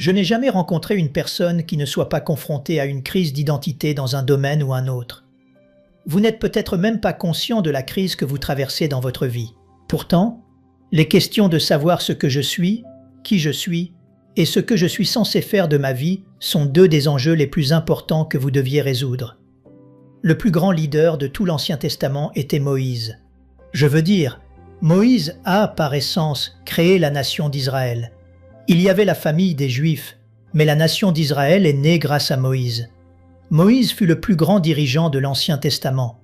Je n'ai jamais rencontré une personne qui ne soit pas confrontée à une crise d'identité dans un domaine ou un autre. Vous n'êtes peut-être même pas conscient de la crise que vous traversez dans votre vie. Pourtant, les questions de savoir ce que je suis, qui je suis et ce que je suis censé faire de ma vie sont deux des enjeux les plus importants que vous deviez résoudre. Le plus grand leader de tout l'Ancien Testament était Moïse. Je veux dire, Moïse a, par essence, créé la nation d'Israël. Il y avait la famille des Juifs, mais la nation d'Israël est née grâce à Moïse. Moïse fut le plus grand dirigeant de l'Ancien Testament.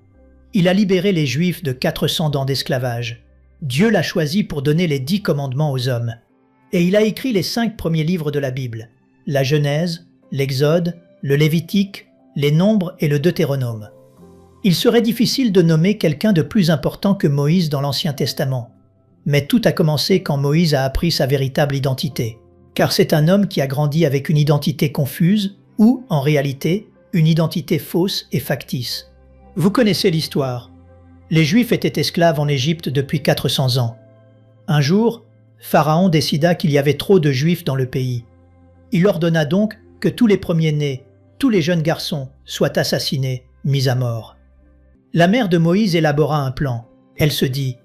Il a libéré les Juifs de 400 ans d'esclavage. Dieu l'a choisi pour donner les 10 commandements aux hommes. Et il a écrit les 5 premiers livres de la Bible, la Genèse, l'Exode, le Lévitique, les Nombres et le Deutéronome. Il serait difficile de nommer quelqu'un de plus important que Moïse dans l'Ancien Testament. Mais tout a commencé quand Moïse a appris sa véritable identité. Car c'est un homme qui a grandi avec une identité confuse ou, en réalité, une identité fausse et factice. Vous connaissez l'histoire. Les Juifs étaient esclaves en Égypte depuis 400 ans. Un jour, Pharaon décida qu'il y avait trop de Juifs dans le pays. Il ordonna donc que tous les premiers-nés, tous les jeunes garçons, soient assassinés, mis à mort. La mère de Moïse élabora un plan. Elle se dit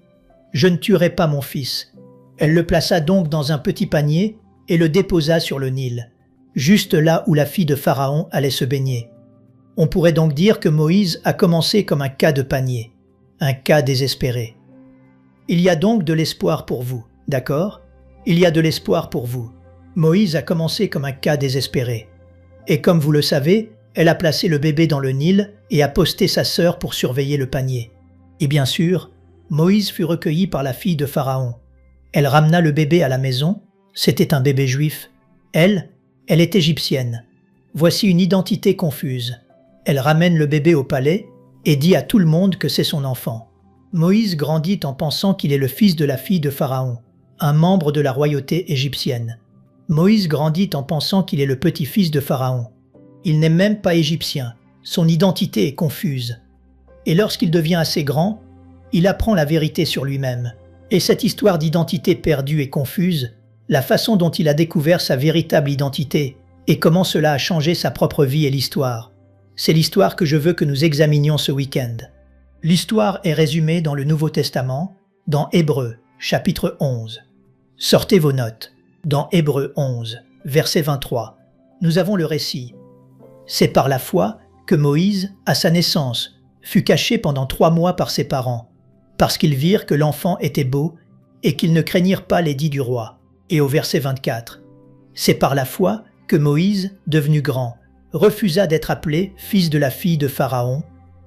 « Je ne tuerai pas mon fils ». Elle le plaça donc dans un petit panier et le déposa sur le Nil, juste là où la fille de Pharaon allait se baigner. On pourrait donc dire que Moïse a commencé comme un cas de panier, un cas désespéré. Il y a donc de l'espoir pour vous, d'accord? Il y a de l'espoir pour vous. Moïse a commencé comme un cas désespéré. Et comme vous le savez, elle a placé le bébé dans le Nil et a posté sa sœur pour surveiller le panier. Et bien sûr, Moïse fut recueilli par la fille de Pharaon. Elle ramena le bébé à la maison, c'était un bébé juif. Elle est égyptienne. Voici une identité confuse. Elle ramène le bébé au palais et dit à tout le monde que c'est son enfant. Moïse grandit en pensant qu'il est le fils de la fille de Pharaon, un membre de la royauté égyptienne. Moïse grandit en pensant qu'il est le petit-fils de Pharaon. Il n'est même pas égyptien, son identité est confuse. Et lorsqu'il devient assez grand, il apprend la vérité sur lui-même. Et cette histoire d'identité perdue et confuse, la façon dont il a découvert sa véritable identité et comment cela a changé sa propre vie et l'histoire. C'est l'histoire que je veux que nous examinions ce week-end. L'histoire est résumée dans le Nouveau Testament, dans Hébreux, chapitre 11. Sortez vos notes. Dans Hébreux 11, verset 23, nous avons le récit. C'est par la foi que Moïse, à sa naissance, fut caché pendant 3 mois par ses parents, parce qu'ils virent que l'enfant était beau et qu'ils ne craignirent pas l'édit du roi. Et au verset 24, c'est par la foi que Moïse, devenu grand, refusa d'être appelé fils de la fille de Pharaon,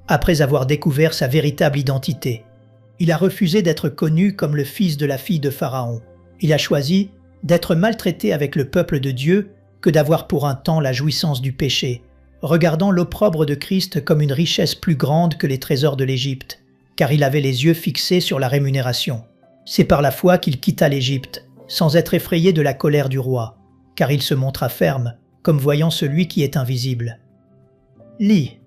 après avoir découvert sa véritable identité. Il a refusé d'être connu comme le fils de la fille de Pharaon. Il a choisi d'être maltraité avec le peuple de Dieu que d'avoir pour un temps la jouissance du péché, regardant l'opprobre de Christ comme une richesse plus grande que les trésors de l'Égypte, car il avait les yeux fixés sur la rémunération. C'est par la foi qu'il quitta l'Égypte, sans être effrayé de la colère du roi, car il se montra ferme, comme voyant celui qui est invisible. Lis.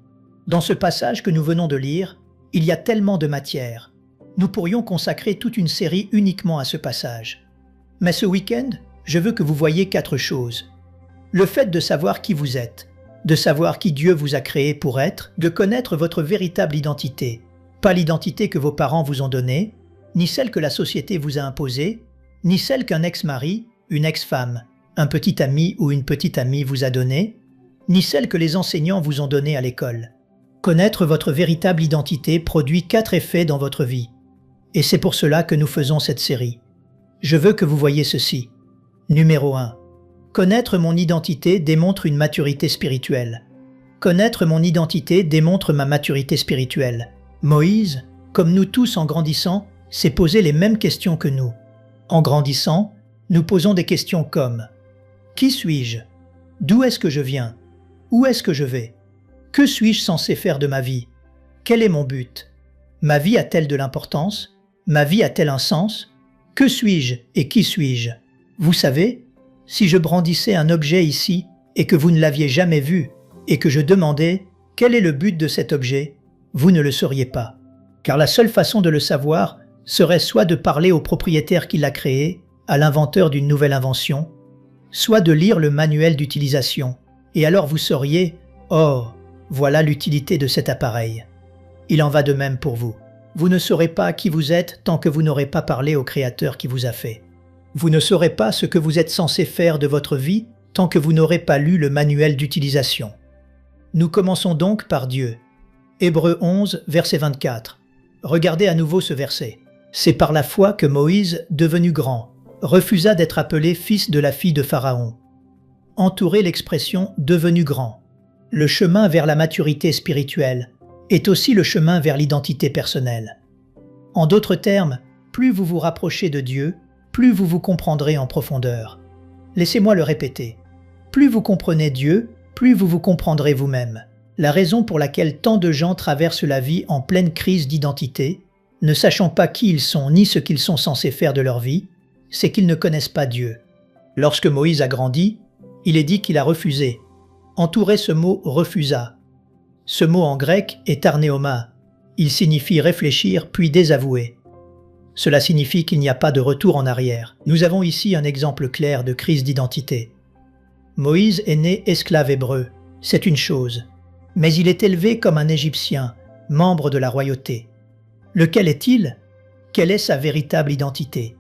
Dans ce passage que nous venons de lire, il y a tellement de matière. Nous pourrions consacrer toute une série uniquement à ce passage. Mais ce week-end, je veux que vous voyiez 4 choses. Le fait de savoir qui vous êtes, de savoir qui Dieu vous a créé pour être, de connaître votre véritable identité, pas l'identité que vos parents vous ont donnée, ni celle que la société vous a imposée, ni celle qu'un ex-mari, une ex-femme, un petit ami ou une petite amie vous a donnée, ni celle que les enseignants vous ont donnée à l'école. Connaître votre véritable identité produit 4 effets dans votre vie. Et c'est pour cela que nous faisons cette série. Je veux que vous voyiez ceci. Numéro 1. Connaître mon identité démontre une maturité spirituelle. Connaître mon identité démontre ma maturité spirituelle. Moïse, comme nous tous en grandissant, s'est posé les mêmes questions que nous. En grandissant, nous posons des questions comme « Qui suis-je ? D'où est-ce que je viens ? Où est-ce que je vais ? Que suis-je censé faire de ma vie ? Quel est mon but ? Ma vie a-t-elle de l'importance ? Ma vie a-t-elle un sens ? Que suis-je et qui suis-je ? Vous savez, si je brandissais un objet ici et que vous ne l'aviez jamais vu et que je demandais « Quel est le but de cet objet ?» vous ne le sauriez pas. Car la seule façon de le savoir serait soit de parler au propriétaire qui l'a créé, à l'inventeur d'une nouvelle invention, soit de lire le manuel d'utilisation, et alors vous sauriez « Oh, voilà l'utilité de cet appareil ». Il en va de même pour vous. Vous ne saurez pas qui vous êtes tant que vous n'aurez pas parlé au Créateur qui vous a fait. Vous ne saurez pas ce que vous êtes censé faire de votre vie tant que vous n'aurez pas lu le manuel d'utilisation. Nous commençons donc par Dieu. Hébreux 11, verset 24. Regardez à nouveau ce verset. C'est par la foi que Moïse, devenu grand, refusa d'être appelé fils de la fille de Pharaon. Entourez l'expression « devenu grand ». Le chemin vers la maturité spirituelle est aussi le chemin vers l'identité personnelle. En d'autres termes, plus vous vous rapprochez de Dieu, plus vous vous comprendrez en profondeur. Laissez-moi le répéter. Plus vous comprenez Dieu, plus vous vous comprendrez vous-même. La raison pour laquelle tant de gens traversent la vie en pleine crise d'identité, ne sachant pas qui ils sont ni ce qu'ils sont censés faire de leur vie, c'est qu'ils ne connaissent pas Dieu. Lorsque Moïse a grandi, il est dit qu'il a refusé. Entourez ce mot « refusa ». Ce mot en grec est arnéoma. Il signifie réfléchir puis désavouer. Cela signifie qu'il n'y a pas de retour en arrière. Nous avons ici un exemple clair de crise d'identité. Moïse est né esclave hébreu, c'est une chose. Mais il est élevé comme un Égyptien, membre de la royauté. Lequel est-il? Quelle est sa véritable identité?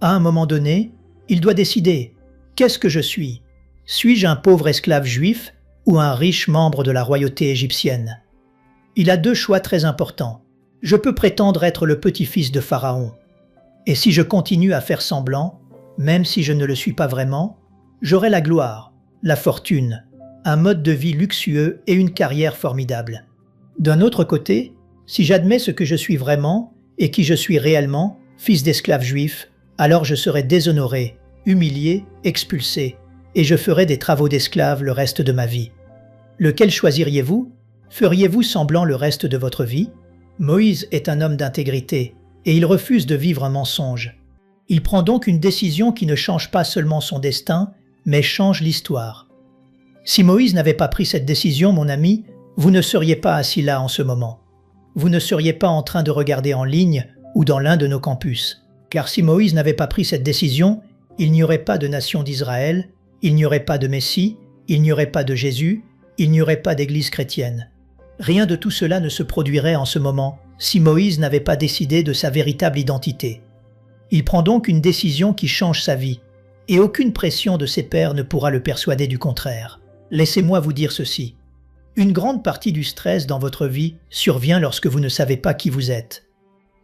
À un moment donné, il doit décider « Qu'est-ce que je suis? Suis-je un pauvre esclave juif ou un riche membre de la royauté égyptienne ?» Il a deux choix très importants. Je peux prétendre être le petit-fils de Pharaon. Et si je continue à faire semblant, même si je ne le suis pas vraiment, j'aurai la gloire, la fortune, un mode de vie luxueux et une carrière formidable. D'un autre côté, si j'admets ce que je suis vraiment et qui je suis réellement, fils d'esclave juif, alors je serai déshonoré, humilié, expulsé, et je ferai des travaux d'esclave le reste de ma vie. Lequel choisiriez-vous? Feriez-vous semblant le reste de votre vie? Moïse est un homme d'intégrité, et il refuse de vivre un mensonge. Il prend donc une décision qui ne change pas seulement son destin, mais change l'histoire. Si Moïse n'avait pas pris cette décision, mon ami, vous ne seriez pas assis là en ce moment. Vous ne seriez pas en train de regarder en ligne ou dans l'un de nos campus. Car si Moïse n'avait pas pris cette décision, il n'y aurait pas de nation d'Israël, il n'y aurait pas de Messie, il n'y aurait pas de Jésus, il n'y aurait pas d'église chrétienne. Rien de tout cela ne se produirait en ce moment si Moïse n'avait pas décidé de sa véritable identité. Il prend donc une décision qui change sa vie, et aucune pression de ses pairs ne pourra le persuader du contraire. Laissez-moi vous dire ceci. Une grande partie du stress dans votre vie survient lorsque vous ne savez pas qui vous êtes.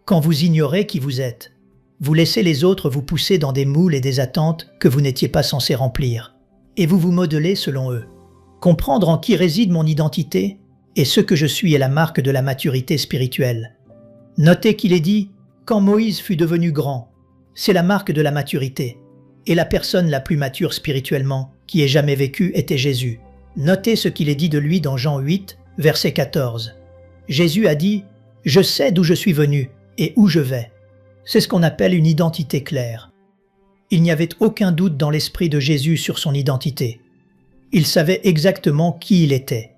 Quand vous ignorez qui vous êtes, vous laissez les autres vous pousser dans des moules et des attentes que vous n'étiez pas censé remplir, et vous vous modelez selon eux. Comprendre en qui réside mon identité et ce que je suis est la marque de la maturité spirituelle. Notez qu'il est dit « Quand Moïse fut devenu grand », c'est la marque de la maturité. Et la personne la plus mature spirituellement qui ait jamais vécu était Jésus. Notez ce qu'il est dit de lui dans Jean 8, verset 14. Jésus a dit « Je sais d'où je suis venu et où je vais ». C'est ce qu'on appelle une identité claire. Il n'y avait aucun doute dans l'esprit de Jésus sur son identité. Il savait exactement qui il était.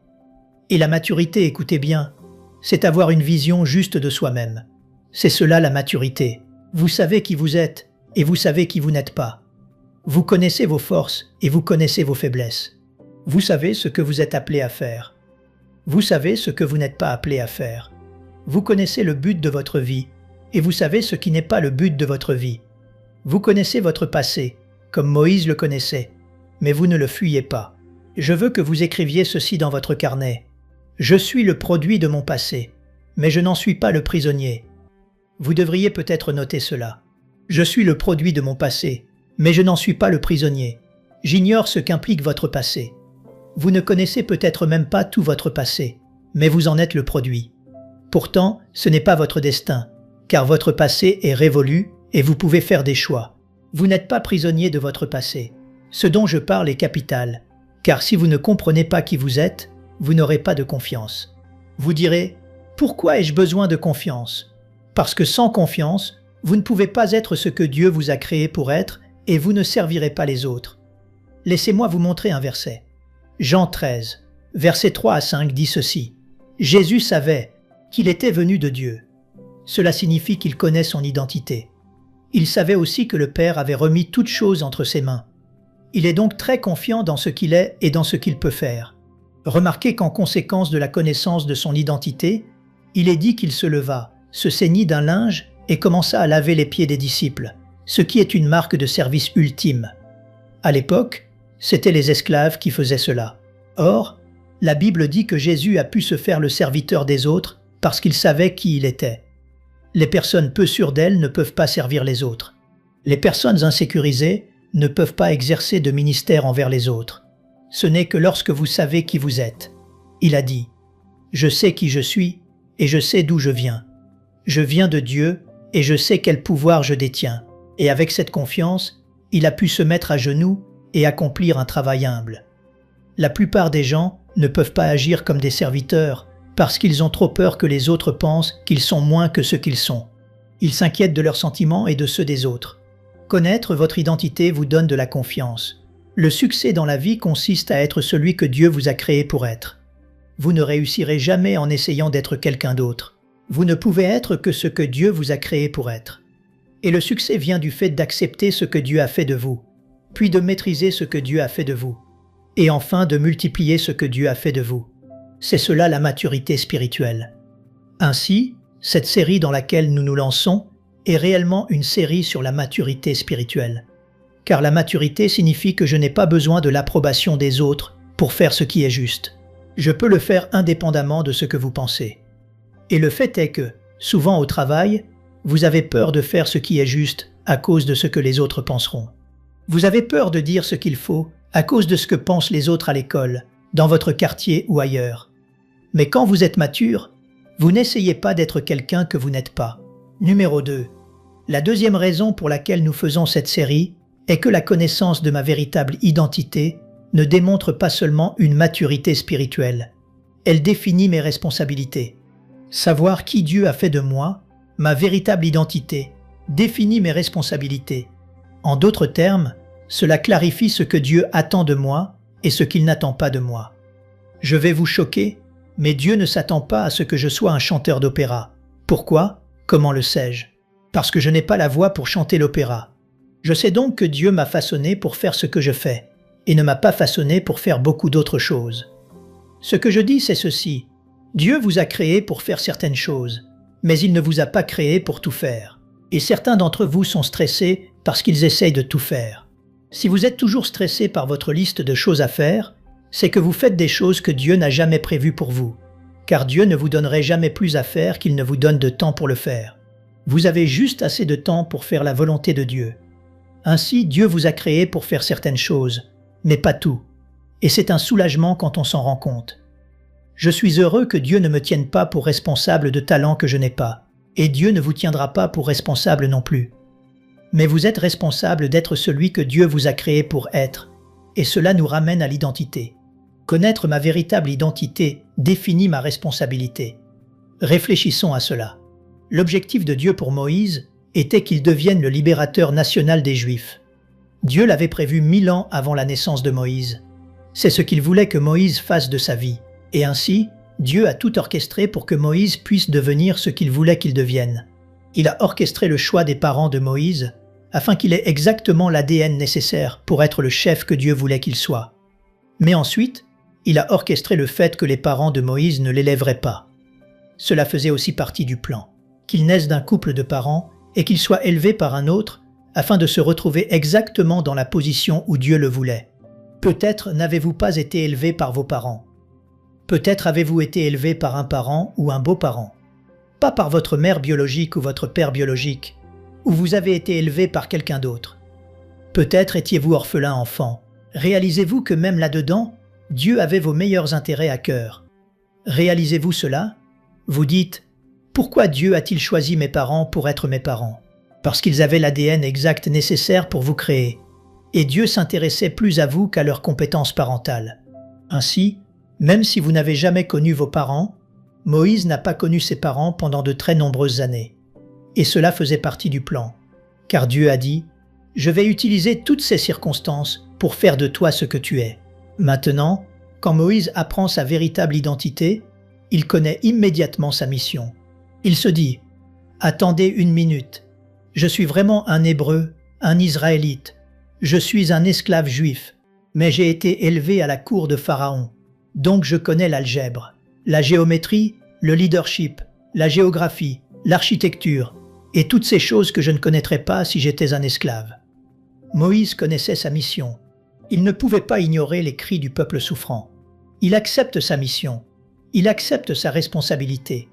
Et la maturité, écoutez bien, c'est avoir une vision juste de soi-même. C'est cela la maturité. Vous savez qui vous êtes et vous savez qui vous n'êtes pas. Vous connaissez vos forces et vous connaissez vos faiblesses. Vous savez ce que vous êtes appelé à faire. Vous savez ce que vous n'êtes pas appelé à faire. Vous connaissez le but de votre vie et vous savez ce qui n'est pas le but de votre vie. Vous connaissez votre passé, comme Moïse le connaissait, mais vous ne le fuyez pas. Je veux que vous écriviez ceci dans votre carnet. Je suis le produit de mon passé, mais je n'en suis pas le prisonnier. Vous devriez peut-être noter cela. Je suis le produit de mon passé, mais je n'en suis pas le prisonnier. J'ignore ce qu'implique votre passé. Vous ne connaissez peut-être même pas tout votre passé, mais vous en êtes le produit. Pourtant, ce n'est pas votre destin, car votre passé est révolu et vous pouvez faire des choix. Vous n'êtes pas prisonnier de votre passé. Ce dont je parle est capital, car si vous ne comprenez pas qui vous êtes, vous n'aurez pas de confiance. Vous direz, pourquoi ai-je besoin de confiance? Parce que sans confiance, vous ne pouvez pas être ce que Dieu vous a créé pour être et vous ne servirez pas les autres. Laissez-moi vous montrer un verset. Jean 13, versets 3 à 5 dit ceci. Jésus savait qu'il était venu de Dieu. Cela signifie qu'il connaît son identité. Il savait aussi que le Père avait remis toutes choses entre ses mains. Il est donc très confiant dans ce qu'il est et dans ce qu'il peut faire. Remarquez qu'en conséquence de la connaissance de son identité, il est dit qu'il se leva, se ceignit d'un linge et commença à laver les pieds des disciples, ce qui est une marque de service ultime. À l'époque, c'étaient les esclaves qui faisaient cela. Or, la Bible dit que Jésus a pu se faire le serviteur des autres parce qu'il savait qui il était. Les personnes peu sûres d'elles ne peuvent pas servir les autres. Les personnes insécurisées ne peuvent pas exercer de ministère envers les autres. Ce n'est que lorsque vous savez qui vous êtes. Il a dit « Je sais qui je suis et je sais d'où je viens. Je viens de Dieu et je sais quel pouvoir je détiens. » Et avec cette confiance, il a pu se mettre à genoux et accomplir un travail humble. La plupart des gens ne peuvent pas agir comme des serviteurs parce qu'ils ont trop peur que les autres pensent qu'ils sont moins que ce qu'ils sont. Ils s'inquiètent de leurs sentiments et de ceux des autres. Connaître votre identité vous donne de la confiance. Le succès dans la vie consiste à être celui que Dieu vous a créé pour être. Vous ne réussirez jamais en essayant d'être quelqu'un d'autre. Vous ne pouvez être que ce que Dieu vous a créé pour être. Et le succès vient du fait d'accepter ce que Dieu a fait de vous, puis de maîtriser ce que Dieu a fait de vous, et enfin de multiplier ce que Dieu a fait de vous. C'est cela la maturité spirituelle. Ainsi, cette série dans laquelle nous nous lançons est réellement une série sur la maturité spirituelle. Car la maturité signifie que je n'ai pas besoin de l'approbation des autres pour faire ce qui est juste. Je peux le faire indépendamment de ce que vous pensez. Et le fait est que, souvent au travail, vous avez peur de faire ce qui est juste à cause de ce que les autres penseront. Vous avez peur de dire ce qu'il faut à cause de ce que pensent les autres à l'école, dans votre quartier ou ailleurs. Mais quand vous êtes mature, vous n'essayez pas d'être quelqu'un que vous n'êtes pas. Numéro 2. La deuxième raison pour laquelle nous faisons cette série est que la connaissance de ma véritable identité ne démontre pas seulement une maturité spirituelle. Elle définit mes responsabilités. Savoir qui Dieu a fait de moi, ma véritable identité, définit mes responsabilités. En d'autres termes, cela clarifie ce que Dieu attend de moi et ce qu'il n'attend pas de moi. Je vais vous choquer, mais Dieu ne s'attend pas à ce que je sois un chanteur d'opéra. Pourquoi? Comment le sais-je? Parce que je n'ai pas la voix pour chanter l'opéra. Je sais donc que Dieu m'a façonné pour faire ce que je fais, et ne m'a pas façonné pour faire beaucoup d'autres choses. Ce que je dis, c'est ceci. Dieu vous a créé pour faire certaines choses, mais il ne vous a pas créé pour tout faire. Et certains d'entre vous sont stressés parce qu'ils essayent de tout faire. Si vous êtes toujours stressé par votre liste de choses à faire, c'est que vous faites des choses que Dieu n'a jamais prévues pour vous, car Dieu ne vous donnerait jamais plus à faire qu'il ne vous donne de temps pour le faire. Vous avez juste assez de temps pour faire la volonté de Dieu. Ainsi, Dieu vous a créé pour faire certaines choses, mais pas tout. Et c'est un soulagement quand on s'en rend compte. Je suis heureux que Dieu ne me tienne pas pour responsable de talents que je n'ai pas, et Dieu ne vous tiendra pas pour responsable non plus. Mais vous êtes responsable d'être celui que Dieu vous a créé pour être, et cela nous ramène à l'identité. Connaître ma véritable identité définit ma responsabilité. Réfléchissons à cela. L'objectif de Dieu pour Moïse était qu'il devienne le libérateur national des Juifs. Dieu l'avait prévu 1000 ans avant la naissance de Moïse. C'est ce qu'il voulait que Moïse fasse de sa vie. Et ainsi, Dieu a tout orchestré pour que Moïse puisse devenir ce qu'il voulait qu'il devienne. Il a orchestré le choix des parents de Moïse afin qu'il ait exactement l'ADN nécessaire pour être le chef que Dieu voulait qu'il soit. Mais ensuite, il a orchestré le fait que les parents de Moïse ne l'élèveraient pas. Cela faisait aussi partie du plan, qu'il naisse d'un couple de parents et qu'il soit élevé par un autre afin de se retrouver exactement dans la position où Dieu le voulait. Peut-être n'avez-vous pas été élevé par vos parents. Peut-être avez-vous été élevé par un parent ou un beau-parent. Pas par votre mère biologique ou votre père biologique, ou vous avez été élevé par quelqu'un d'autre. Peut-être étiez-vous orphelin enfant. Réalisez-vous que même là-dedans, Dieu avait vos meilleurs intérêts à cœur. Réalisez-vous cela? Vous dites, pourquoi Dieu a-t-il choisi mes parents pour être mes parents? Parce qu'ils avaient l'ADN exact nécessaire pour vous créer. Et Dieu s'intéressait plus à vous qu'à leurs compétences parentales. Ainsi, même si vous n'avez jamais connu vos parents, Moïse n'a pas connu ses parents pendant de très nombreuses années. Et cela faisait partie du plan. Car Dieu a dit, « Je vais utiliser toutes ces circonstances pour faire de toi ce que tu es. » Maintenant, quand Moïse apprend sa véritable identité, il connaît immédiatement sa mission. Il se dit, « Attendez une minute, je suis vraiment un Hébreu, un Israélite. Je suis un esclave juif, mais j'ai été élevé à la cour de Pharaon. Donc je connais l'algèbre, la géométrie, le leadership, la géographie, l'architecture, et toutes ces choses que je ne connaîtrais pas si j'étais un esclave. Moïse connaissait sa mission. Il ne pouvait pas ignorer les cris du peuple souffrant. Il accepte sa mission. Il accepte sa responsabilité.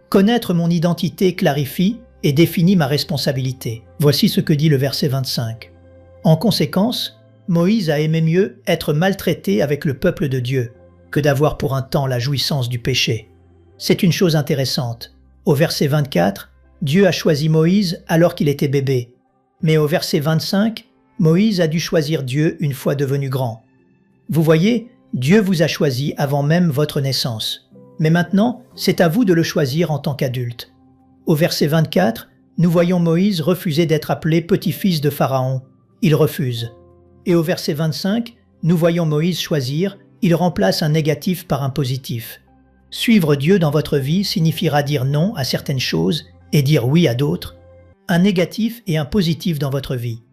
Connaître mon identité clarifie et définit ma responsabilité. Voici ce que dit le verset 25. En conséquence, Moïse a aimé mieux être maltraité avec le peuple de Dieu que d'avoir pour un temps la jouissance du péché. C'est une chose intéressante. Au verset 24, Dieu a choisi Moïse alors qu'il était bébé. Mais au verset 25, Moïse a dû choisir Dieu une fois devenu grand. Vous voyez, Dieu vous a choisi avant même votre naissance. Mais maintenant, c'est à vous de le choisir en tant qu'adulte. Au verset 24, nous voyons Moïse refuser d'être appelé petit-fils de Pharaon. Il refuse. Et au verset 25, nous voyons Moïse choisir, il remplace un négatif par un positif. Suivre Dieu dans votre vie signifiera dire non à certaines choses et dire oui à d'autres, un négatif et un positif dans votre vie.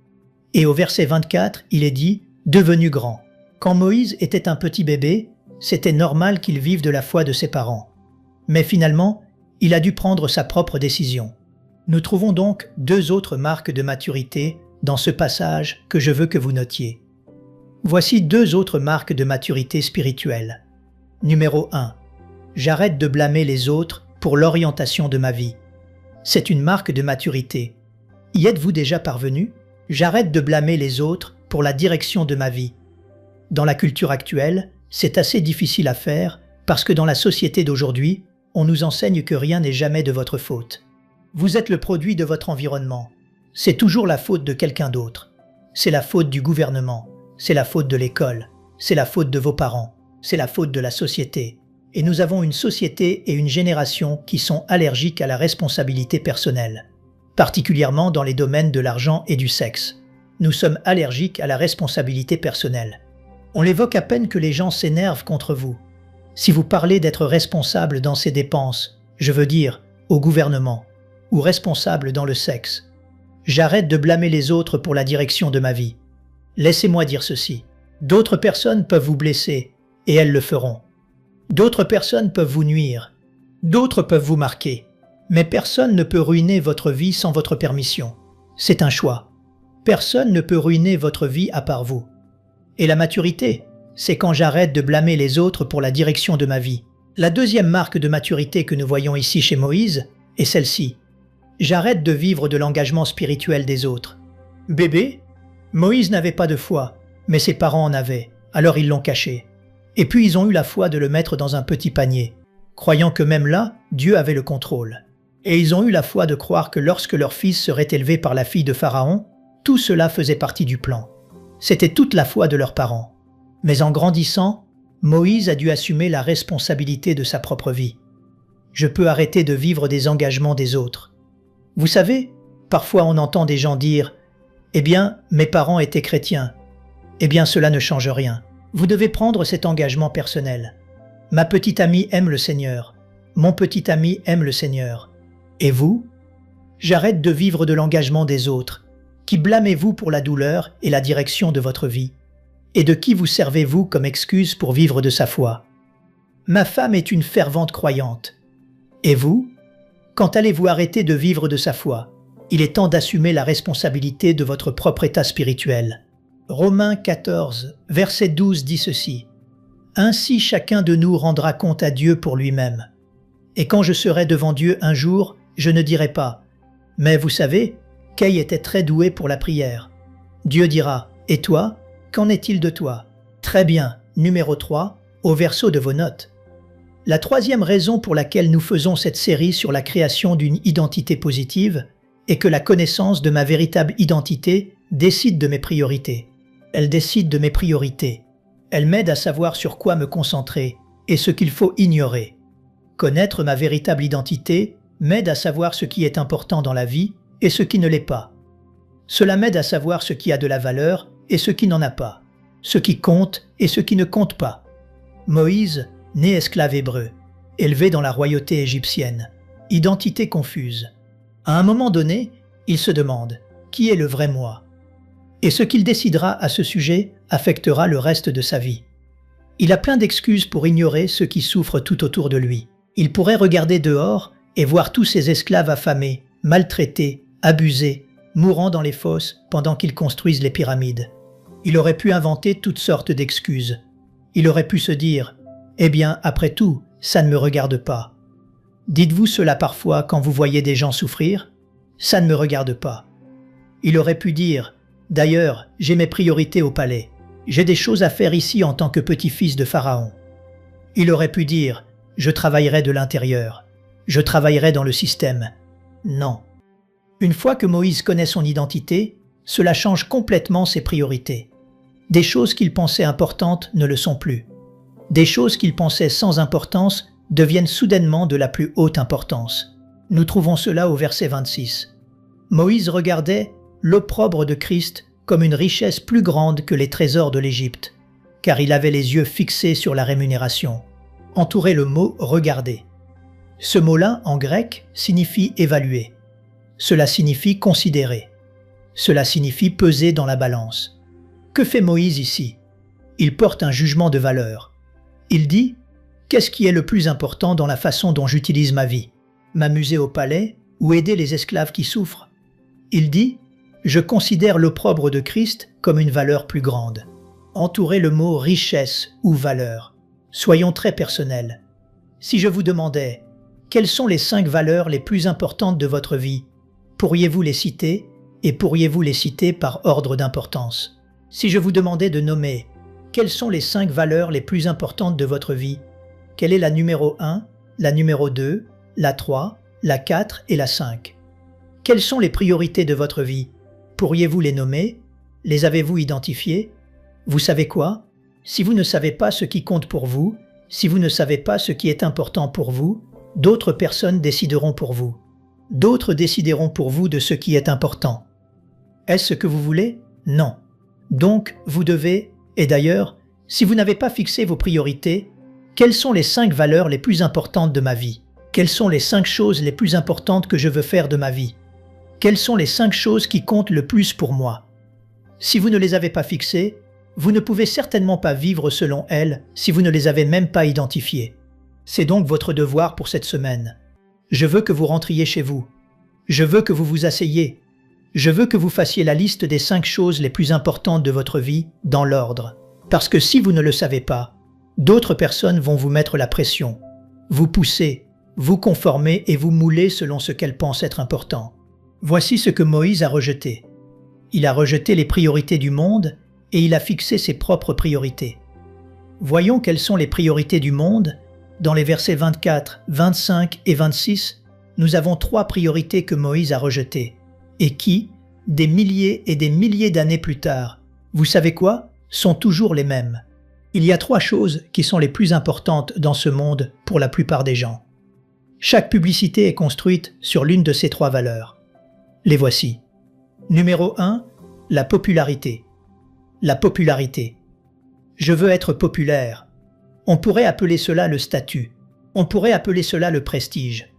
Et au verset 24, il est dit « devenu grand ». Quand Moïse était un petit bébé, c'était normal qu'il vive de la foi de ses parents. Mais finalement, il a dû prendre sa propre décision. Nous trouvons donc deux autres marques de maturité dans ce passage que je veux que vous notiez. Voici deux autres marques de maturité spirituelle. Numéro 1. J'arrête de blâmer les autres pour l'orientation de ma vie. C'est une marque de maturité. Y êtes-vous déjà parvenu? J'arrête de blâmer les autres pour la direction de ma vie. Dans la culture actuelle, c'est assez difficile à faire parce que dans la société d'aujourd'hui, on nous enseigne que rien n'est jamais de votre faute. Vous êtes le produit de votre environnement. C'est toujours la faute de quelqu'un d'autre. C'est la faute du gouvernement, c'est la faute de l'école, c'est la faute de vos parents, c'est la faute de la société. Et nous avons une société et une génération qui sont allergiques à la responsabilité personnelle, particulièrement dans les domaines de l'argent et du sexe. Nous sommes allergiques à la responsabilité personnelle. On l'évoque à peine que les gens s'énervent contre vous. Si vous parlez d'être responsable dans ses dépenses, je veux dire au gouvernement, ou responsable dans le sexe, j'arrête de blâmer les autres pour la direction de ma vie. Laissez-moi dire ceci. D'autres personnes peuvent vous blesser, et elles le feront. D'autres personnes peuvent vous nuire. D'autres peuvent vous marquer. Mais personne ne peut ruiner votre vie sans votre permission. C'est un choix. Personne ne peut ruiner votre vie à part vous. Et la maturité, c'est quand j'arrête de blâmer les autres pour la direction de ma vie. La deuxième marque de maturité que nous voyons ici chez Moïse est celle-ci. J'arrête de vivre de l'engagement spirituel des autres. Bébé, Moïse n'avait pas de foi, mais ses parents en avaient, alors ils l'ont caché. Et puis ils ont eu la foi de le mettre dans un petit panier, croyant que même là, Dieu avait le contrôle. Et ils ont eu la foi de croire que lorsque leur fils serait élevé par la fille de Pharaon, tout cela faisait partie du plan. C'était toute la foi de leurs parents. Mais en grandissant, Moïse a dû assumer la responsabilité de sa propre vie. Je peux arrêter de vivre des engagements des autres. Vous savez, parfois on entend des gens dire « Eh bien, mes parents étaient chrétiens. » Eh bien, cela ne change rien. Vous devez prendre cet engagement personnel. Ma petite amie aime le Seigneur. Mon petit ami aime le Seigneur. Et vous? J'arrête de vivre de l'engagement des autres. Qui blâmez-vous pour la douleur et la direction de votre vie? Et de qui vous servez-vous comme excuse pour vivre de sa foi? Ma femme est une fervente croyante. Et vous? Quand allez-vous arrêter de vivre de sa foi? Il est temps d'assumer la responsabilité de votre propre état spirituel. Romains 14, verset 12 dit ceci. « Ainsi chacun de nous rendra compte à Dieu pour lui-même. Et quand je serai devant Dieu un jour, je ne dirai pas. Mais vous savez, Kay était très doué pour la prière. Dieu dira, et toi, qu'en est-il de toi? Très bien, numéro 3, au verso de vos notes. La troisième raison pour laquelle nous faisons cette série sur la création d'une identité positive est que la connaissance de ma véritable identité décide de mes priorités. Elle décide de mes priorités. Elle m'aide à savoir sur quoi me concentrer et ce qu'il faut ignorer. Connaître ma véritable identité m'aide à savoir ce qui est important dans la vie et ce qui ne l'est pas. Cela m'aide à savoir ce qui a de la valeur et ce qui n'en a pas, ce qui compte et ce qui ne compte pas. Moïse, né esclave hébreu, élevé dans la royauté égyptienne, identité confuse. À un moment donné, il se demande « Qui est le vrai moi ?» Et ce qu'il décidera à ce sujet affectera le reste de sa vie. Il a plein d'excuses pour ignorer ceux qui souffrent tout autour de lui. Il pourrait regarder dehors et voir tous ces esclaves affamés, maltraités, abusés, mourant dans les fosses pendant qu'ils construisent les pyramides. Il aurait pu inventer toutes sortes d'excuses. Il aurait pu se dire « Eh bien, après tout, ça ne me regarde pas ». Dites-vous cela parfois quand vous voyez des gens souffrir ? Ça ne me regarde pas. Il aurait pu dire « D'ailleurs, j'ai mes priorités au palais. J'ai des choses à faire ici en tant que petit-fils de Pharaon. » Il aurait pu dire « Je travaillerai de l'intérieur. Je travaillerai dans le système. » Non. Une fois que Moïse connaît son identité, cela change complètement ses priorités. Des choses qu'il pensait importantes ne le sont plus. Des choses qu'il pensait sans importance deviennent soudainement de la plus haute importance. Nous trouvons cela au verset 26. Moïse regardait l'opprobre de Christ comme une richesse plus grande que les trésors de l'Égypte, car il avait les yeux fixés sur la rémunération. Entourait le mot « regarder ». Ce mot-là, en grec, signifie « évaluer ». Cela signifie « considérer ». Cela signifie « peser dans la balance ». Que fait Moïse ici? Il porte un jugement de valeur. Il dit « Qu'est-ce qui est le plus important dans la façon dont j'utilise ma vie? M'amuser au palais ou aider les esclaves qui souffrent ?» Il dit « Je considère l'opprobre de Christ comme une valeur plus grande. » Entourez le mot « richesse » ou « valeur ». Soyons très personnels. Si je vous demandais « Quelles sont les 5 valeurs les plus importantes de votre vie ?» Pourriez-vous les citer et pourriez-vous les citer par ordre d'importance? Si je vous demandais de nommer « Quelles sont les 5 valeurs les plus importantes de votre vie ?» Quelle est la numéro 1, la numéro 2, la 3, la 4 et la 5? Quelles sont les priorités de votre vie? Pourriez-vous les nommer? Les avez-vous identifiées? Vous savez quoi? Si vous ne savez pas ce qui compte pour vous, si vous ne savez pas ce qui est important pour vous, d'autres personnes décideront pour vous. D'autres décideront pour vous de ce qui est important. Est-ce ce que vous voulez? Non. Donc, vous devez, et d'ailleurs, si vous n'avez pas fixé vos priorités, quelles sont les 5 valeurs les plus importantes de ma vie? Quelles sont les 5 choses les plus importantes que je veux faire de ma vie? Quelles sont les 5 choses qui comptent le plus pour moi? Si vous ne les avez pas fixées, vous ne pouvez certainement pas vivre selon elles si vous ne les avez même pas identifiées. C'est donc votre devoir pour cette semaine. Je veux que vous rentriez chez vous. Je veux que vous vous asseyiez. Je veux que vous fassiez la liste des 5 choses les plus importantes de votre vie dans l'ordre. Parce que si vous ne le savez pas, d'autres personnes vont vous mettre la pression, vous pousser, vous conformer et vous mouler selon ce qu'elles pensent être important. Voici ce que Moïse a rejeté. Il a rejeté les priorités du monde et il a fixé ses propres priorités. Voyons quelles sont les priorités du monde. Dans les versets 24, 25 et 26, nous avons 3 priorités que Moïse a rejetées et qui, des milliers et des milliers d'années plus tard, vous savez quoi, sont toujours les mêmes. Il y a 3 choses qui sont les plus importantes dans ce monde pour la plupart des gens. Chaque publicité est construite sur l'une de ces 3 valeurs. Les voici. Numéro 1, la popularité. La popularité. Je veux être populaire. On pourrait appeler cela le statut. On pourrait appeler cela le prestige.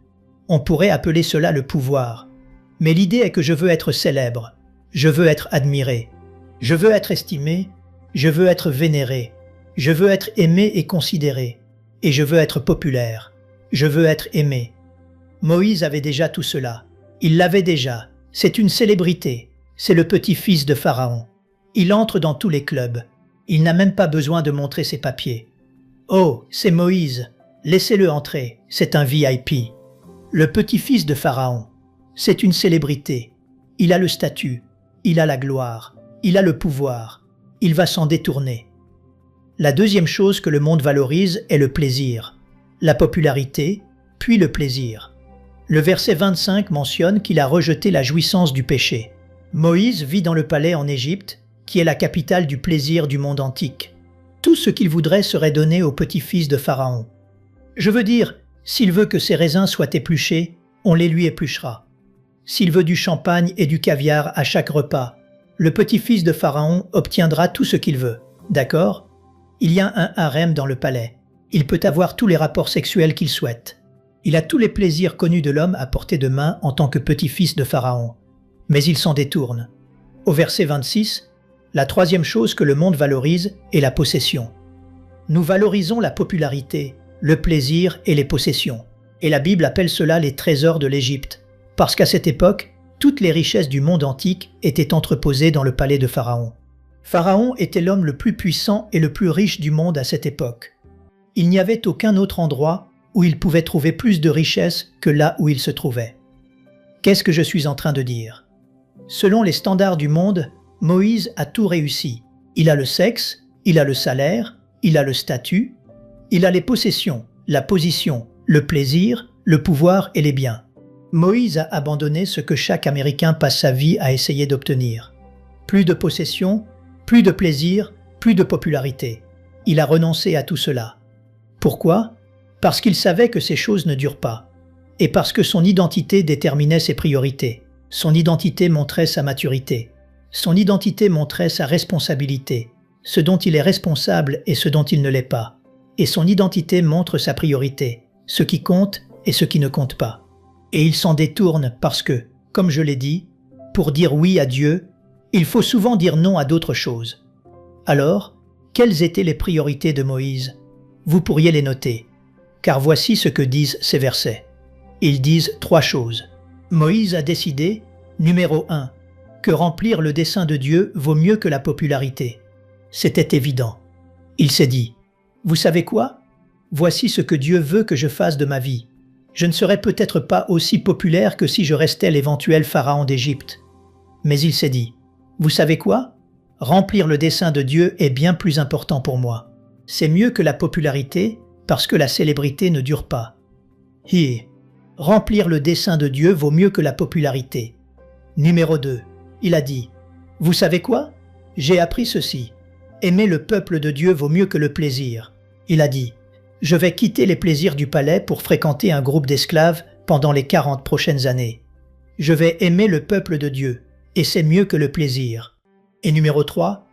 On pourrait appeler cela le pouvoir. Mais l'idée est que je veux être célèbre. Je veux être admiré. Je veux être estimé. Je veux être vénéré. Je veux être aimé et considéré. Et je veux être populaire. Je veux être aimé. Moïse avait déjà tout cela. Il l'avait déjà. C'est une célébrité. C'est le petit-fils de Pharaon. Il entre dans tous les clubs. Il n'a même pas besoin de montrer ses papiers. Oh, c'est Moïse. Laissez-le entrer. C'est un VIP. Le petit-fils de Pharaon. C'est une célébrité. Il a le statut. Il a la gloire. Il a le pouvoir. Il va s'en détourner. La deuxième chose que le monde valorise est le plaisir. La popularité, puis le plaisir. Le verset 25 mentionne qu'il a rejeté la jouissance du péché. Moïse vit dans le palais en Égypte, qui est la capitale du plaisir du monde antique. Tout ce qu'il voudrait serait donné au petit-fils de Pharaon. Je veux dire, s'il veut que ses raisins soient épluchés, on les lui épluchera. S'il veut du champagne et du caviar à chaque repas, le petit-fils de Pharaon obtiendra tout ce qu'il veut. D'accord? Il y a un harem dans le palais. Il peut avoir tous les rapports sexuels qu'il souhaite. Il a tous les plaisirs connus de l'homme à portée de main en tant que petit-fils de Pharaon. Mais il s'en détourne. Au verset 26, La troisième chose que le monde valorise est la possession. Nous valorisons la popularité, le plaisir et les possessions. Et la Bible appelle cela les trésors de l'Égypte, parce qu'à cette époque, toutes les richesses du monde antique étaient entreposées dans le palais de Pharaon. Pharaon était l'homme le plus puissant et le plus riche du monde à cette époque. Il n'y avait aucun autre endroit où il pouvait trouver plus de richesses que là où il se trouvait. Qu'est-ce que je suis en train de dire? Selon les standards du monde, Moïse a tout réussi. Il a le sexe, il a le salaire, il a le statut, il a les possessions, la position, le plaisir, le pouvoir et les biens. Moïse a abandonné ce que chaque Américain passe sa vie à essayer d'obtenir. Plus de possessions, plus de plaisir, plus de popularité. Il a renoncé à tout cela. Pourquoi? Parce qu'il savait que ces choses ne durent pas. Et parce que son identité déterminait ses priorités. Son identité montrait sa maturité. Son identité montrait sa responsabilité, ce dont il est responsable et ce dont il ne l'est pas. Et son identité montre sa priorité, ce qui compte et ce qui ne compte pas. Et il s'en détourne parce que, comme je l'ai dit, pour dire oui à Dieu, il faut souvent dire non à d'autres choses. Alors, quelles étaient les priorités de Moïse? Vous pourriez les noter, car voici ce que disent ces versets. Ils disent 3 choses. Moïse a décidé, numéro 1, que remplir le dessein de Dieu vaut mieux que la popularité. C'était évident. Il s'est dit, vous savez quoi? Voici ce que Dieu veut que je fasse de ma vie. Je ne serais peut-être pas aussi populaire que si je restais l'éventuel pharaon d'Égypte. Mais il s'est dit, vous savez quoi? Remplir le dessein de Dieu est bien plus important pour moi. C'est mieux que la popularité parce que la célébrité ne dure pas. Remplir le dessein de Dieu vaut mieux que la popularité. Numéro 2, il a dit, vous savez quoi? J'ai appris ceci. Aimer le peuple de Dieu vaut mieux que le plaisir. Il a dit, je vais quitter les plaisirs du palais pour fréquenter un groupe d'esclaves pendant les 40 prochaines années. Je vais aimer le peuple de Dieu, et c'est mieux que le plaisir. Et numéro 3,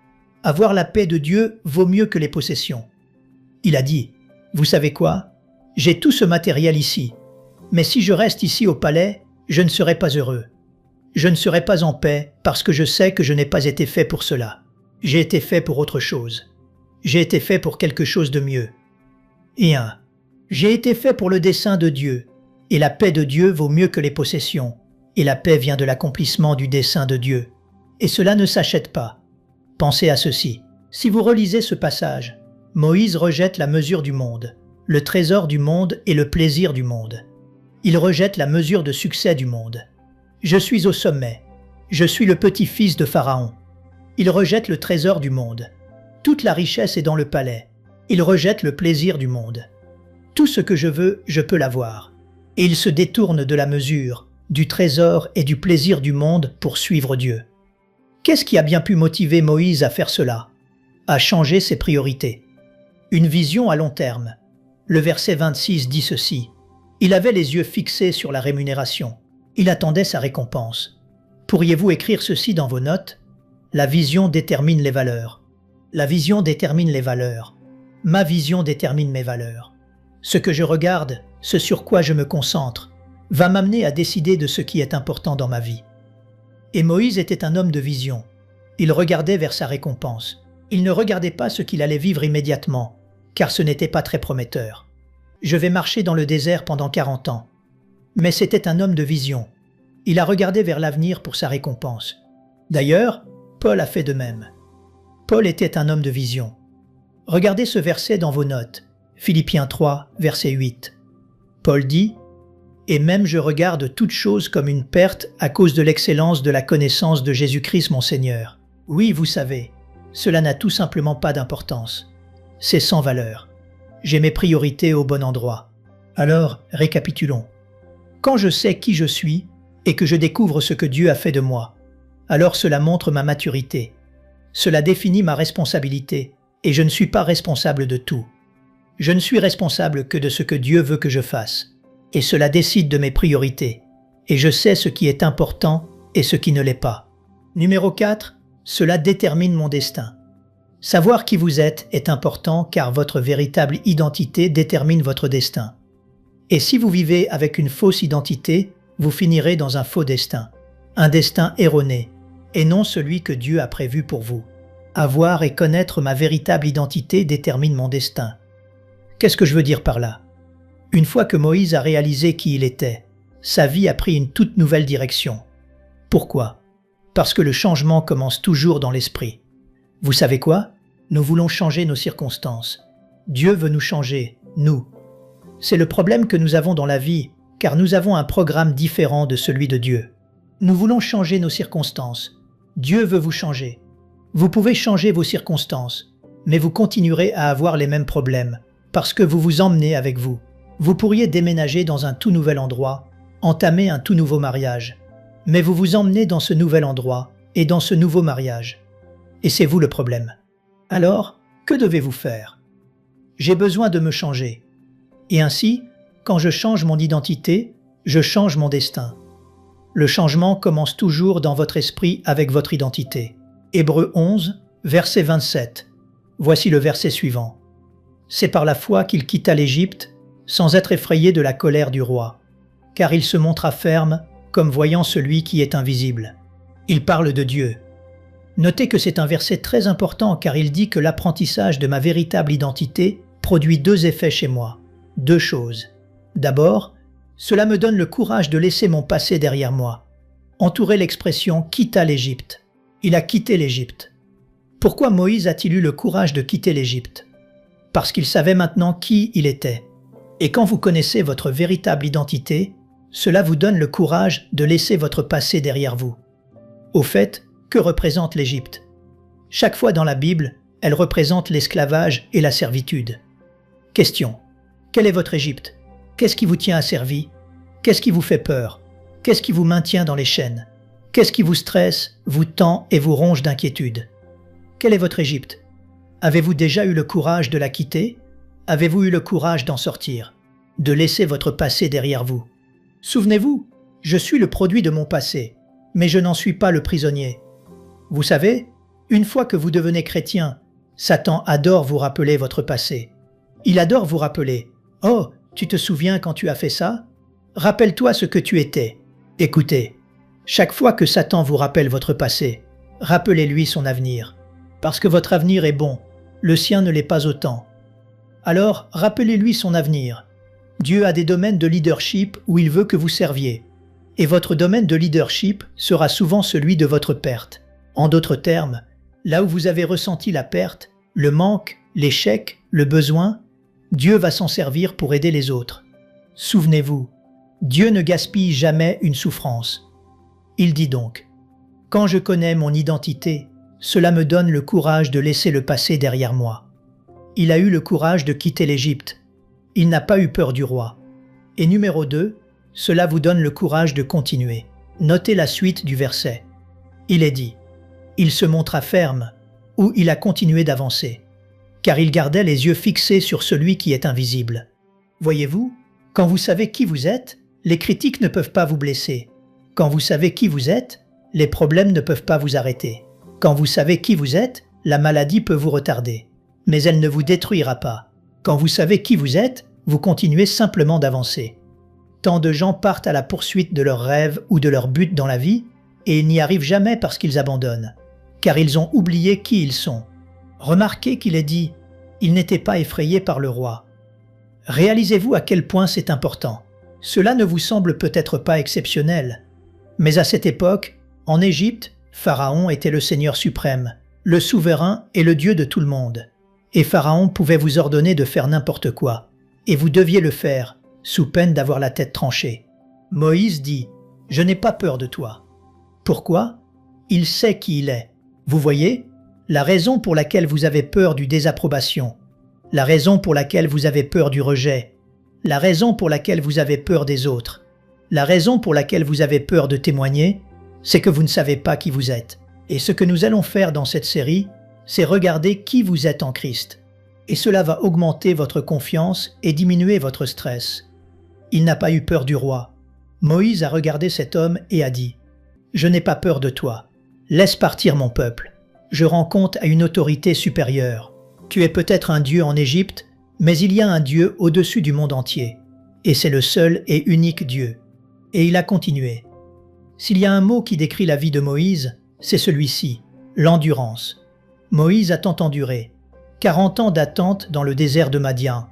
avoir la paix de Dieu vaut mieux que les possessions. Il a dit, vous savez quoi? J'ai tout ce matériel ici, mais si je reste ici au palais, je ne serai pas heureux. Je ne serai pas en paix parce que je sais que je n'ai pas été fait pour cela. J'ai été fait pour autre chose. J'ai été fait pour quelque chose de mieux. Et j'ai été fait pour le dessein de Dieu, et la paix de Dieu vaut mieux que les possessions, et la paix vient de l'accomplissement du dessein de Dieu. Et cela ne s'achète pas. Pensez à ceci. Si vous relisez ce passage, Moïse rejette la mesure du monde, le trésor du monde et le plaisir du monde. Il rejette la mesure de succès du monde. Je suis au sommet. Je suis le petit-fils de Pharaon. Il rejette le trésor du monde. Toute la richesse est dans le palais. Il rejette le plaisir du monde. Tout ce que je veux, je peux l'avoir. Et il se détourne de la mesure, du trésor et du plaisir du monde pour suivre Dieu. Qu'est-ce qui a bien pu motiver Moïse à faire cela? À changer ses priorités. Une vision à long terme. Le verset 26 dit ceci. Il avait les yeux fixés sur la rémunération. Il attendait sa récompense. Pourriez-vous écrire ceci dans vos notes? La vision détermine les valeurs. La vision détermine les valeurs. Ma vision détermine mes valeurs. Ce que je regarde, ce sur quoi je me concentre, va m'amener à décider de ce qui est important dans ma vie. Et Moïse était un homme de vision. Il regardait vers sa récompense. Il ne regardait pas ce qu'il allait vivre immédiatement, car ce n'était pas très prometteur. Je vais marcher dans le désert pendant 40 ans. Mais c'était un homme de vision. Il a regardé vers l'avenir pour sa récompense. D'ailleurs, Paul a fait de même. Paul était un homme de vision. Regardez ce verset dans vos notes, Philippiens 3, verset 8. Paul dit « Et même je regarde toute chose comme une perte à cause de l'excellence de la connaissance de Jésus-Christ mon Seigneur. » Oui, vous savez, cela n'a tout simplement pas d'importance. C'est sans valeur. J'ai mes priorités au bon endroit. Alors, récapitulons. Quand je sais qui je suis et que je découvre ce que Dieu a fait de moi, alors cela montre ma maturité. Cela définit ma responsabilité et je ne suis pas responsable de tout. Je ne suis responsable que de ce que Dieu veut que je fasse. Et cela décide de mes priorités. Et je sais ce qui est important et ce qui ne l'est pas. Numéro 4, cela détermine mon destin. Savoir qui vous êtes est important car votre véritable identité détermine votre destin. Et si vous vivez avec une fausse identité, vous finirez dans un faux destin. Un destin erroné, et non celui que Dieu a prévu pour vous. Avoir et connaître ma véritable identité détermine mon destin. Qu'est-ce que je veux dire par là? Une fois que Moïse a réalisé qui il était, sa vie a pris une toute nouvelle direction. Pourquoi? Parce que le changement commence toujours dans l'esprit. Vous savez quoi? Nous voulons changer nos circonstances. Dieu veut nous changer, nous. C'est le problème que nous avons dans la vie, car nous avons un programme différent de celui de Dieu. Nous voulons changer nos circonstances. Dieu veut vous changer. Vous pouvez changer vos circonstances, mais vous continuerez à avoir les mêmes problèmes, parce que vous vous emmenez avec vous. Vous pourriez déménager dans un tout nouvel endroit, entamer un tout nouveau mariage, mais vous vous emmenez dans ce nouvel endroit et dans ce nouveau mariage. Et c'est vous le problème. Alors, que devez-vous faire? J'ai besoin de me changer. Et ainsi, quand je change mon identité, je change mon destin. Le changement commence toujours dans votre esprit avec votre identité. Hébreux 11, verset 27. Voici le verset suivant. C'est par la foi qu'il quitta l'Égypte, sans être effrayé de la colère du roi, car il se montra ferme, comme voyant celui qui est invisible. Il parle de Dieu. Notez que c'est un verset très important car il dit que l'apprentissage de ma véritable identité produit deux effets chez moi. Deux choses. D'abord, cela me donne le courage de laisser mon passé derrière moi. Entourez l'expression « quitta l'Égypte ». Il a quitté l'Égypte. Pourquoi Moïse a-t-il eu le courage de quitter l'Égypte? Parce qu'il savait maintenant qui il était. Et quand vous connaissez votre véritable identité, cela vous donne le courage de laisser votre passé derrière vous. Au fait, que représente l'Égypte? Chaque fois dans la Bible, elle représente l'esclavage et la servitude. Question. Quelle est votre Égypte? Qu'est-ce qui vous tient asservi? Qu'est-ce qui vous fait peur? Qu'est-ce qui vous maintient dans les chaînes? Qu'est-ce qui vous stresse, vous tend et vous ronge d'inquiétude? Quelle est votre Égypte? Avez-vous déjà eu le courage de la quitter? Avez-vous eu le courage d'en sortir? De laisser votre passé derrière vous? Souvenez-vous, je suis le produit de mon passé, mais je n'en suis pas le prisonnier. Vous savez, une fois que vous devenez chrétien, Satan adore vous rappeler votre passé. Il adore vous rappeler « Oh, tu te souviens quand tu as fait ça? Rappelle-toi ce que tu étais. » Écoutez, chaque fois que Satan vous rappelle votre passé, rappelez-lui son avenir. Parce que votre avenir est bon, le sien ne l'est pas autant. Alors, rappelez-lui son avenir. Dieu a des domaines de leadership où il veut que vous serviez. Et votre domaine de leadership sera souvent celui de votre perte. En d'autres termes, là où vous avez ressenti la perte, le manque, l'échec, le besoin, Dieu va s'en servir pour aider les autres. Souvenez-vous, Dieu ne gaspille jamais une souffrance. Il dit donc, « Quand je connais mon identité, cela me donne le courage de laisser le passé derrière moi. » Il a eu le courage de quitter l'Égypte. Il n'a pas eu peur du roi. Et numéro 2, cela vous donne le courage de continuer. Notez la suite du verset. Il est dit, « Il se montra ferme » ou il a continué d'avancer, car il gardait les yeux fixés sur celui qui est invisible. Voyez-vous, quand vous savez qui vous êtes, les critiques ne peuvent pas vous blesser. Quand vous savez qui vous êtes, les problèmes ne peuvent pas vous arrêter. Quand vous savez qui vous êtes, la maladie peut vous retarder, mais elle ne vous détruira pas. Quand vous savez qui vous êtes, vous continuez simplement d'avancer. Tant de gens partent à la poursuite de leurs rêves ou de leur but dans la vie, et ils n'y arrivent jamais parce qu'ils abandonnent, car ils ont oublié qui ils sont. Remarquez qu'il est dit « Ils n'étaient pas effrayés par le roi ». Réalisez-vous à quel point c'est important. Cela ne vous semble peut-être pas exceptionnel, mais à cette époque, en Égypte, Pharaon était le Seigneur suprême, le souverain et le Dieu de tout le monde. Et Pharaon pouvait vous ordonner de faire n'importe quoi, et vous deviez le faire, sous peine d'avoir la tête tranchée. Moïse dit « Je n'ai pas peur de toi ». Pourquoi? Il sait qui il est. Vous voyez, la raison pour laquelle vous avez peur du désapprobation, la raison pour laquelle vous avez peur du rejet, la raison pour laquelle vous avez peur des autres, la raison pour laquelle vous avez peur de témoigner, c'est que vous ne savez pas qui vous êtes. Et ce que nous allons faire dans cette série, c'est regarder qui vous êtes en Christ. Et cela va augmenter votre confiance et diminuer votre stress. Il n'a pas eu peur du roi. Moïse a regardé cet homme et a dit « Je n'ai pas peur de toi. Laisse partir mon peuple. Je rends compte à une autorité supérieure. Tu es peut-être un Dieu en Égypte, mais il y a un Dieu au-dessus du monde entier. Et c'est le seul et unique Dieu. » Et il a continué. S'il y a un mot qui décrit la vie de Moïse, c'est celui-ci, l'endurance. Moïse a tant enduré. 40 ans d'attente dans le désert de Madian.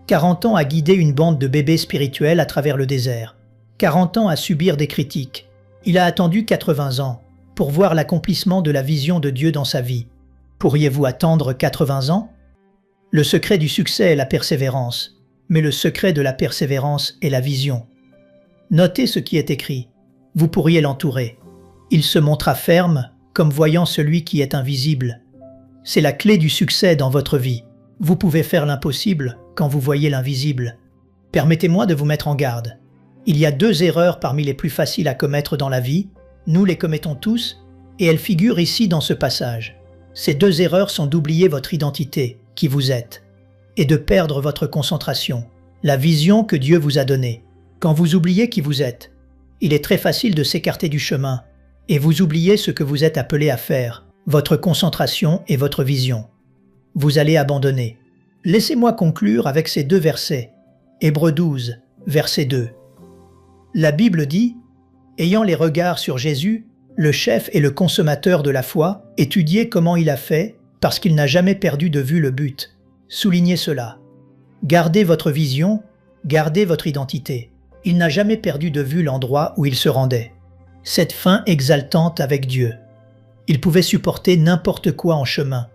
40 ans à guider une bande de bébés spirituels à travers le désert. 40 ans à subir des critiques. Il a attendu 80 ans pour voir l'accomplissement de la vision de Dieu dans sa vie. Pourriez-vous attendre 80 ans? Le secret du succès est la persévérance, mais le secret de la persévérance est la vision. Notez ce qui est écrit. Vous pourriez l'entourer. Il se montra ferme, comme voyant celui qui est invisible. C'est la clé du succès dans votre vie. Vous pouvez faire l'impossible quand vous voyez l'invisible. Permettez-moi de vous mettre en garde. Il y a 2 erreurs parmi les plus faciles à commettre dans la vie. Nous les commettons tous, et elles figurent ici dans ce passage. Ces 2 erreurs sont d'oublier votre identité, qui vous êtes, et de perdre votre concentration, la vision que Dieu vous a donnée. Quand vous oubliez qui vous êtes, il est très facile de s'écarter du chemin, et vous oubliez ce que vous êtes appelé à faire, votre concentration et votre vision. Vous allez abandonner. Laissez-moi conclure avec ces 2 versets. Hébreux 12, verset 2. La Bible dit « Ayant les regards sur Jésus, le chef et le consommateur de la foi, étudiez comment il a fait, parce qu'il n'a jamais perdu de vue le but. Soulignez cela. Gardez votre vision, gardez votre identité. Il n'a jamais perdu de vue l'endroit où il se rendait. Cette fin exaltante avec Dieu. Il pouvait supporter n'importe quoi en chemin.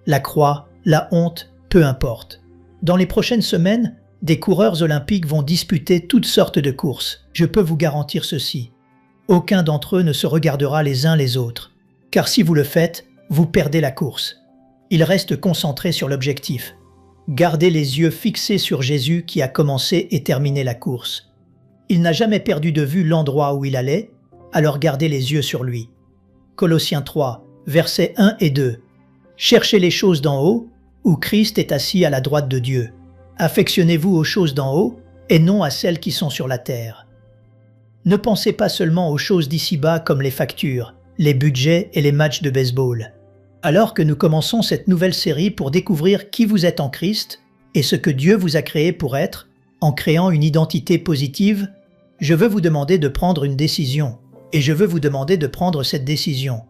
La croix, la honte, peu importe. Dans les prochaines semaines, des coureurs olympiques vont disputer toutes sortes de courses. Je peux vous garantir ceci. Aucun d'entre eux ne se regardera les uns les autres. Car si vous le faites, vous perdez la course. Ils restent concentrés sur l'objectif. Gardez les yeux fixés sur Jésus qui a commencé et terminé la course. Il n'a jamais perdu de vue l'endroit où il allait, alors gardez les yeux sur lui. Colossiens 3, versets 1 et 2. Cherchez les choses d'en haut, où Christ est assis à la droite de Dieu. Affectionnez-vous aux choses d'en haut, et non à celles qui sont sur la terre. Ne pensez pas seulement aux choses d'ici-bas comme les factures, les budgets et les matchs de baseball. Alors que nous commençons cette nouvelle série pour découvrir qui vous êtes en Christ et ce que Dieu vous a créé pour être, en créant une identité positive, je veux vous demander de prendre une décision. Et je veux vous demander de prendre cette décision.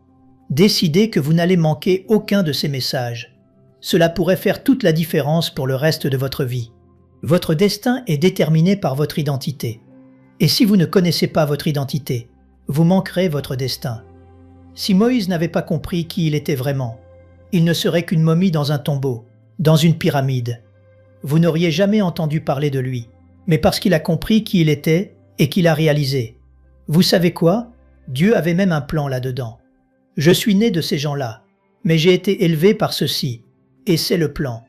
Décidez que vous n'allez manquer aucun de ces messages. Cela pourrait faire toute la différence pour le reste de votre vie. Votre destin est déterminé par votre identité. Et si vous ne connaissez pas votre identité, vous manquerez votre destin. Si Moïse n'avait pas compris qui il était vraiment, il ne serait qu'une momie dans un tombeau, dans une pyramide. Vous n'auriez jamais entendu parler de lui, mais parce qu'il a compris qui il était et qu'il a réalisé. Vous savez quoi? Dieu avait même un plan là-dedans. Je suis né de ces gens-là, mais j'ai été élevé par ceux-ci, et c'est le plan.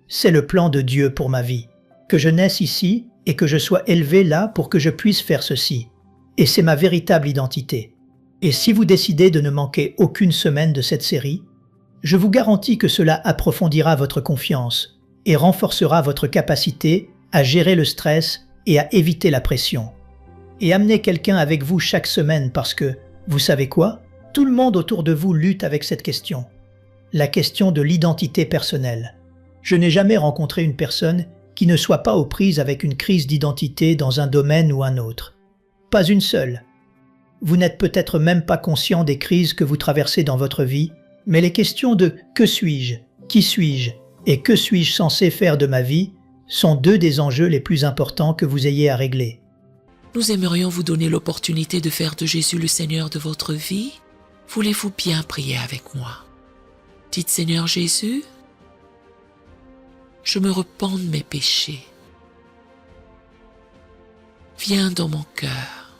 C'est le plan de Dieu pour ma vie. Que je naisse ici et que je sois élevé là pour que je puisse faire ceci. Et c'est ma véritable identité. Et si vous décidez de ne manquer aucune semaine de cette série, je vous garantis que cela approfondira votre confiance et renforcera votre capacité à gérer le stress et à éviter la pression. Et amenez quelqu'un avec vous chaque semaine parce que, vous savez quoi? Tout le monde autour de vous lutte avec cette question. La question de l'identité personnelle. Je n'ai jamais rencontré une personne qui ne soit pas aux prises avec une crise d'identité dans un domaine ou un autre. Pas une seule. Vous n'êtes peut-être même pas conscient des crises que vous traversez dans votre vie, mais les questions de « que suis-je »,« qui suis-je » et « que suis-je censé faire de ma vie » sont 2 des enjeux les plus importants que vous ayez à régler. Nous aimerions vous donner l'opportunité de faire de Jésus le Seigneur de votre vie. Voulez-vous bien prier avec moi? Dites Seigneur Jésus, je me repens de mes péchés. Viens dans mon cœur.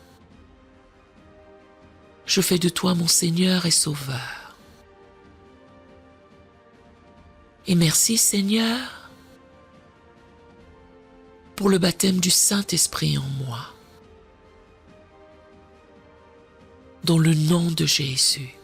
Je fais de toi mon Seigneur et Sauveur. Et merci Seigneur pour le baptême du Saint-Esprit en moi. Dans le nom de Jésus.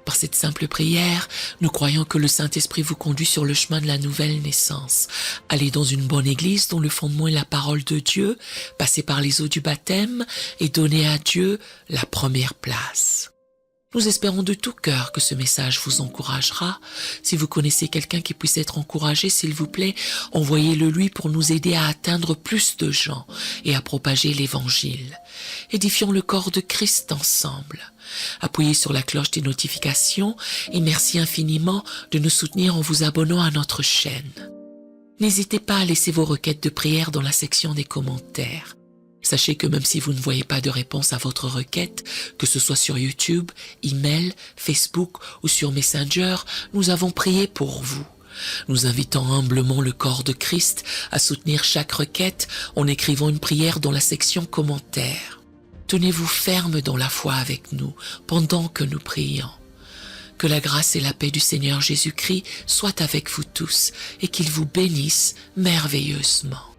Par cette simple prière, nous croyons que le Saint-Esprit vous conduit sur le chemin de la nouvelle naissance. Allez dans une bonne église dont le fondement est la parole de Dieu, passez par les eaux du baptême et donnez à Dieu la première place. Nous espérons de tout cœur que ce message vous encouragera. Si vous connaissez quelqu'un qui puisse être encouragé, s'il vous plaît, envoyez-le lui pour nous aider à atteindre plus de gens et à propager l'Évangile. Édifions le corps de Christ ensemble. Appuyez sur la cloche des notifications et merci infiniment de nous soutenir en vous abonnant à notre chaîne. N'hésitez pas à laisser vos requêtes de prière dans la section des commentaires. Sachez que même si vous ne voyez pas de réponse à votre requête, que ce soit sur YouTube, email, Facebook ou sur Messenger, nous avons prié pour vous. Nous invitons humblement le corps de Christ à soutenir chaque requête en écrivant une prière dans la section commentaires. Tenez-vous ferme dans la foi avec nous pendant que nous prions. Que la grâce et la paix du Seigneur Jésus-Christ soient avec vous tous et qu'il vous bénisse merveilleusement.